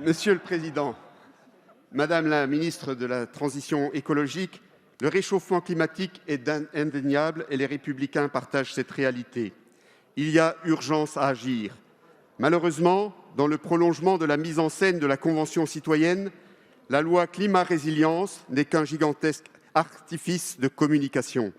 Monsieur le Président, Madame la ministre de la Transition écologique, le réchauffement climatique est indéniable et les Républicains partagent cette réalité. Il y a urgence à agir. Malheureusement, dans le prolongement de la mise en scène de la Convention citoyenne, la loi climat-résilience n'est qu'un gigantesque artifice de communication.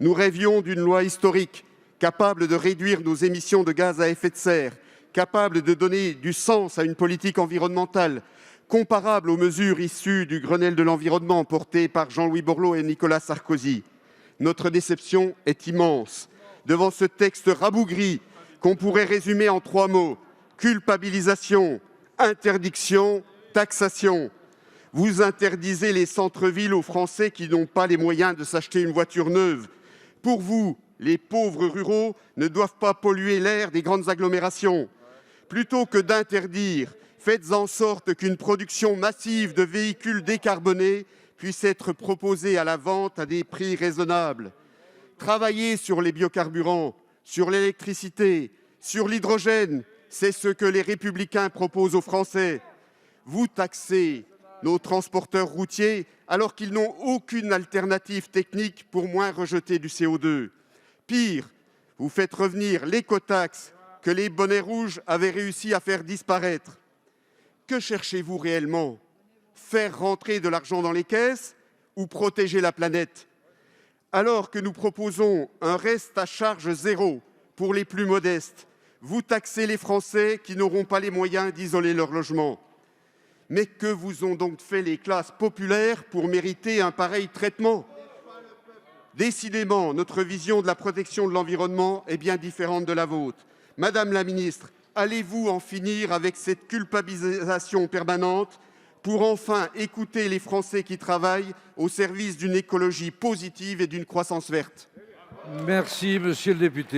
Nous rêvions d'une loi historique, capable de réduire nos émissions de gaz à effet de serre, capable de donner du sens à une politique environnementale, comparable aux mesures issues du Grenelle de l'environnement porté par Jean-Louis Borloo et Nicolas Sarkozy. Notre déception est immense devant ce texte rabougri qu'on pourrait résumer en 3 mots: culpabilisation, interdiction, taxation. Vous interdisez les centres-villes aux Français qui n'ont pas les moyens de s'acheter une voiture neuve. Pour vous, les pauvres ruraux ne doivent pas polluer l'air des grandes agglomérations. Plutôt que d'interdire, faites en sorte qu'une production massive de véhicules décarbonés puisse être proposée à la vente à des prix raisonnables. Travaillez sur les biocarburants, sur l'électricité, sur l'hydrogène. C'est ce que les Républicains proposent aux Français. Vous taxez nos transporteurs routiers alors qu'ils n'ont aucune alternative technique pour moins rejeter du CO2. Pire, vous faites revenir l'écotaxe que les bonnets rouges avaient réussi à faire disparaître. Que cherchez-vous réellement? Faire rentrer de l'argent dans les caisses ou protéger la planète? Alors que nous proposons un reste à charge zéro pour les plus modestes, vous taxez les Français qui n'auront pas les moyens d'isoler leur logement. Mais que vous ont donc fait les classes populaires pour mériter un pareil traitement? Décidément, notre vision de la protection de l'environnement est bien différente de la vôtre. Madame la ministre, allez-vous en finir avec cette culpabilisation permanente pour enfin écouter les Français qui travaillent au service d'une écologie positive et d'une croissance verte? Merci, monsieur le député.